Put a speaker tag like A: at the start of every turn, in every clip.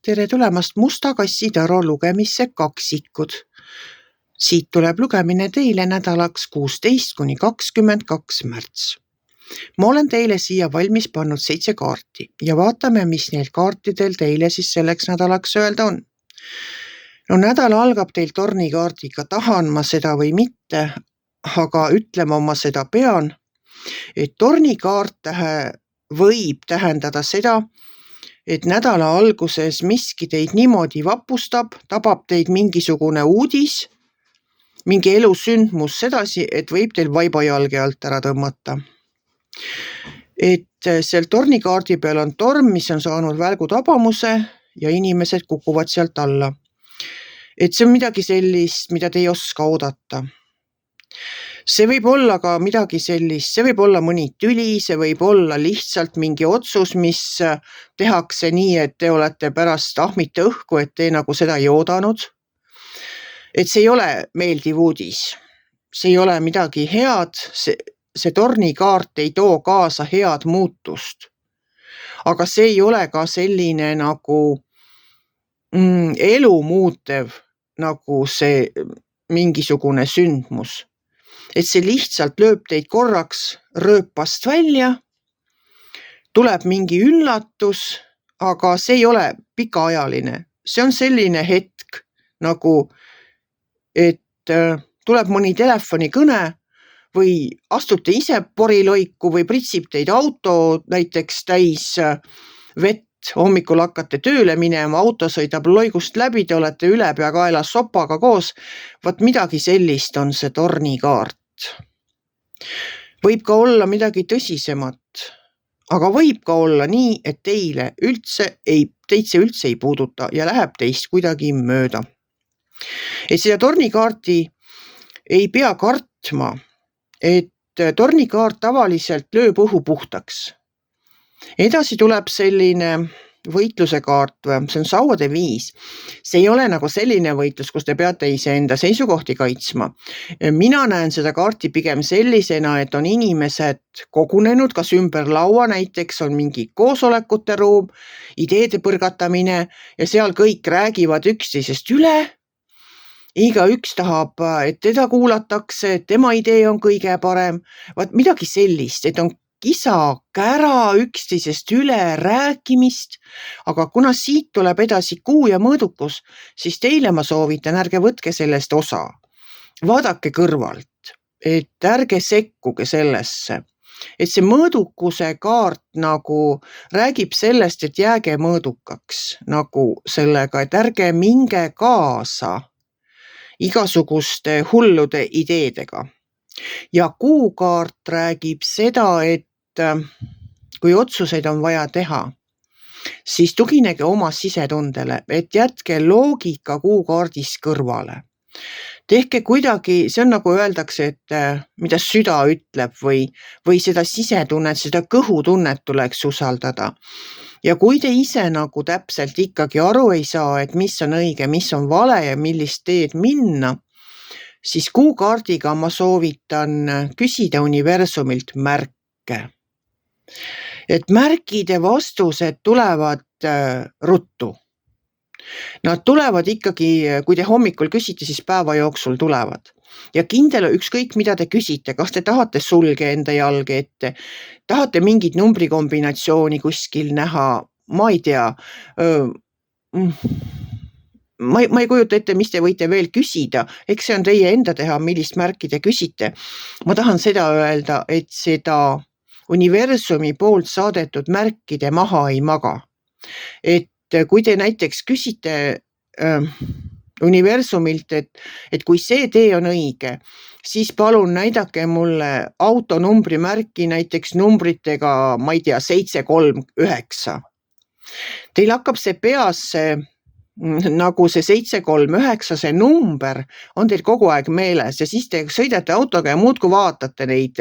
A: Tere tulemast Musta kassi Taro lugemisse kaksikud. Siit tuleb lugemine teile nädalaks 16–22 märts. Ma olen teile siia valmis pannud 7 kaarti ja vaatame, mis neil kaartidel teile siis selleks nädalaks öelda on. No nädal algab teil tornikaardiga, tahan ma seda või mitte, aga ütlema ma seda pean, et tornikaart võib tähendada seda, et nädala alguses miski teid niimoodi vapustab, tabab teid mingisugune uudis, mingi elusündmus sedasi, et võib teil vaiba jalge alt ära tõmmata. Et seal tornikaardi peal on torm, mis on saanud välgu tabamuse ja inimesed kukuvad sealt alla. Et see on midagi sellist, mida te ei oska oodata. See võib olla ka midagi sellist, see võib olla mõni tüli, see võib olla lihtsalt mingi otsus, mis tehakse nii, et te olete pärast ahmite õhku, et te nagu seda ei oodanud. Et see ei ole meeldiv uudis, see ei ole midagi head, see tornikaart ei too kaasa head muutust. Aga see ei ole ka selline nagu elu muutev, nagu see mingisugune sündmus. Et see lihtsalt lööb teid korraks rööpast välja, tuleb mingi üllatus, aga see ei ole pikaajaline. See on selline hetk, nagu et tuleb mõni telefonikõne või astute ise poriloiku või pritsib teid auto näiteks täis vett, hommikul hakkate tööle minema, auto sõidab loigust läbi, te olete ülepeakaela sopaga koos, vaat midagi sellist on see tornikaart. Võib ka olla midagi tõsisemat, aga võib ka olla nii, et teid see üldse ei puuduta ja läheb teist kuidagi mööda. Et seda tornikaarti ei pea kartma, et tornikaart tavaliselt lööb õhu puhtaks. Edasi tuleb selline võitluse kaart, see on sauade 5. See ei ole nagu selline võitlus, kus te peate iseenda seisukohti kaitsma. Mina näen seda kaarti pigem sellisena, et on inimesed kogunenud, kas ümber laua näiteks on mingi koosolekute ruum, ideede põrgatamine ja seal kõik räägivad üksteisest üle. Igaüks tahab, et teda kuulatakse, et tema idee on kõige parem. Vaat midagi sellist, et on kisa, kära, üksteisest üle rääkimist, aga kuna siit tuleb edasi kuu ja mõõdukus, siis teile ma soovitan, ärge võtke sellest osa. Vaadake kõrvalt, et ärge sekkuge sellesse. Et see mõõdukuse kaart nagu räägib sellest, et jääge mõõdukaks nagu sellega, et ärge minge kaasa igasuguste hullude ideedega. Ja kuukaart räägib seda, et kui otsuseid on vaja teha, siis tuginege oma sisetundele, et jätke loogika kuukaardis kõrvale. Tehke kuidagi, see on nagu öeldakse, et mida süda ütleb või seda sisetunnet, seda kõhutunnet tuleks usaldada. Ja kui te ise nagu täpselt ikkagi aru ei saa, et mis on õige, mis on vale ja millist teed minna, siis kuukaardiga ma soovitan küsida universumilt märke. Et märkide vastused tulevad ruttu. Nad tulevad ikkagi, kui te hommikul küsite, siis päeva jooksul tulevad. Ja kindel ükskõik, mida te küsite, kas te tahate sulge enda jalge ette, tahate mingit numbrikombinatsiooni kuskil näha, ma ei tea, ma ei kujuta ette, mis te võite veel küsida, eks see on teie enda teha, millist märki te küsite. Ma tahan seda öelda, et seda universumi poolt saadetud märkide maha ei maga. Et kui te näiteks küsite universumilt, et kui see tee on õige, siis palun näidake mulle autonumbri märki näiteks numbritega, ma ei tea, 739. Teil hakkab see peas nagu see 739, see number on teil kogu aeg meeles ja siis te sõidate autoga ja muudkui vaatate neid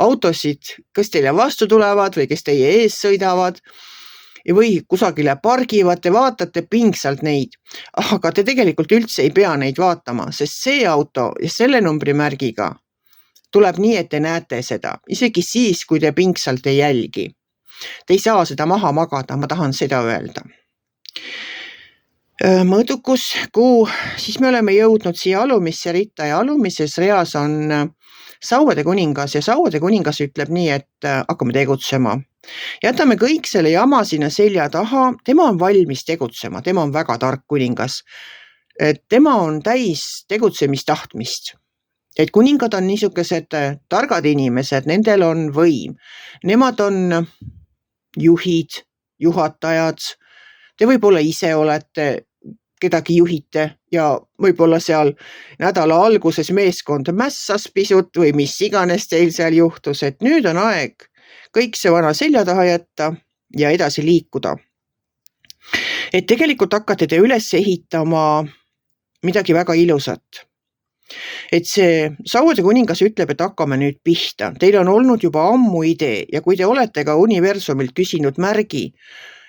A: autosid, kes teile vastu tulevad või kes teie ees sõidavad või kusagile pargivad, te vaatate pingsalt neid, aga te tegelikult üldse ei pea neid vaatama, sest see auto ja selle numbrimärgiga tuleb nii, et te näete seda, isegi siis, kui te pingsalt ei jälgi. Te ei saa seda maha magada, ma tahan seda öelda. Mõõdukus, kuu, siis me oleme jõudnud siia alumisse ritta ja alumises reas on Sauade kuningas ja Sauade kuningas ütleb nii, et hakkame tegutsema. Jätame kõik selle jama sinna selja taha, tema on valmis tegutsema, tema on väga tark kuningas. Tema on täis tegutsemistahtmist. Et kuningad on niisugused targad inimesed, nendel on võim. Nemad on juhid, juhatajad. Te võib-olla ise olete, kedagi juhite ja võib-olla seal nädala alguses meeskond mässas pisut või mis iganes teil seal juhtus, et nüüd on aeg kõik see vana selja taha jätta ja edasi liikuda. Et tegelikult hakkate te üles ehitama midagi väga ilusat. Et see Sauade kuningas ütleb, et hakkame nüüd pihta. Teil on olnud juba ammu idee ja kui te olete ka universumilt küsinud märgi,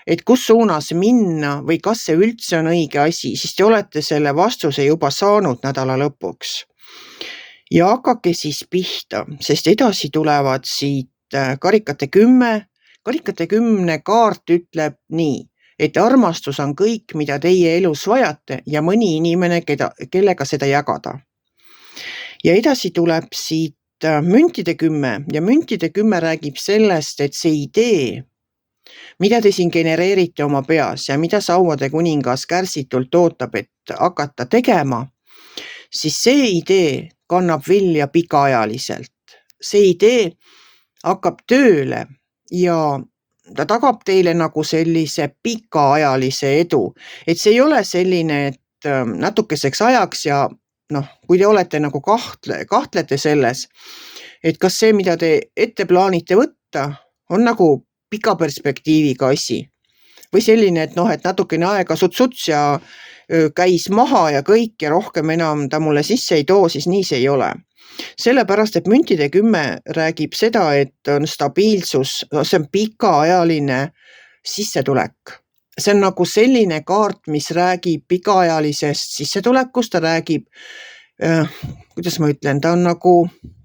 A: et kus suunas minna või kas see üldse on õige asi, siis te olete selle vastuse juba saanud nädala lõpuks. Ja hakake siis pihta, sest edasi tulevad siit karikate 10. Karikate 10 kaart ütleb nii, et armastus on kõik, mida teie elus vajate ja mõni inimene, kellega seda jagada. Ja edasi tuleb siit müntide 10 ja müntide 10 räägib sellest, et see idee, mida te siin genereerite oma peas ja mida Sauade kuningas kärsitult ootab, et hakata tegema, siis see idee kannab vilja pikaajaliselt. See idee hakkab tööle ja ta tagab teile nagu sellise pikaajalise edu. Et see ei ole selline, et natukeseks ajaks ja kui te olete nagu kahtlete selles, et kas see, mida te ette plaanite võtta, on nagu pika perspektiiviga asi. Või selline, et natukene aega suts ja käis maha ja kõik ja rohkem enam ta mulle sisse ei too, siis nii see ei ole. Sellepärast, et müntide 10 räägib seda, et on stabiilsus, see on pikaajaline sissetulek. See on nagu selline kaart, mis räägib pikaajalisest sissetulekust, ta räägib, kuidas ma ütlen, ta on nagu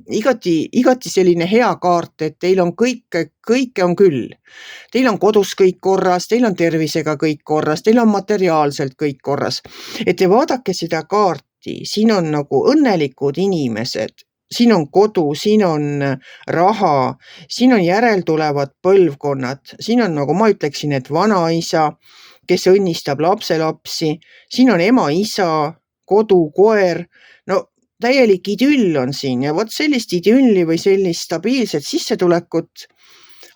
A: igati selline hea kaart, et teil on kõike on küll. Teil on kodus kõik korras, teil on tervisega kõik korras, teil on materiaalselt kõik korras. Et te vaadake seda kaarti, siin on nagu õnnelikud inimesed, siin on kodu, siin on raha, siin on järeltulevad põlvkonnad, siin on nagu ma ütleksin, et vanaisa, kes õnnistab lapselapsi, siin on ema-isa, kodu, koer, täielik idüll on siin ja vot sellist idülli või sellist stabiilset sissetulekut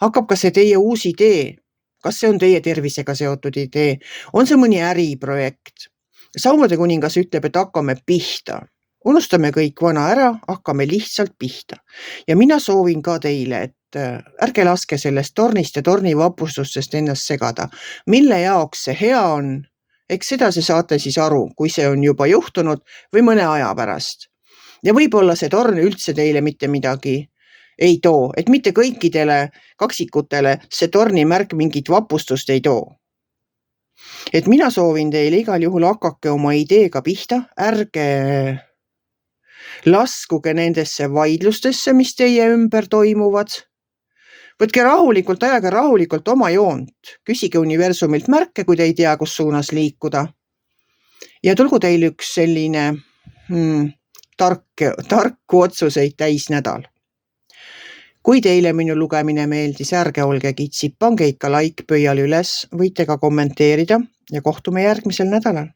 A: hakkab ka see teie uus idee. Kas see on teie tervisega seotud idee? On see mõni äriprojekt? Sauade kuningas ütleb, et hakkame pihta. Unustame kõik vana ära, hakkame lihtsalt pihta. Ja mina soovin ka teile, et ärge laske sellest tornist ja tornivapustustest ennast segada. Mille jaoks see hea on? Eks seda se saate siis aru, kui see on juba juhtunud või mõne aja pärast. Ja võib-olla see torn üldse teile mitte midagi ei too, et mitte kõikidele kaksikutele see tornimärk mingit vapustust ei too. Et mina soovin teile igal juhul hakake oma ideega pihta, ärge laskuge nendesse vaidlustesse, mis teie ümber toimuvad. Võtke rahulikult, ajage rahulikult oma joont, küsige universumilt märke, kui te ei tea, kus suunas liikuda. Ja tulgu teil üks selline tarku otsuseid täis nädal. Kui teile minu lugemine meeldis, ärge olge kitsid, pange ikka like pöial üles, võite ka kommenteerida ja kohtume järgmisel nädalal.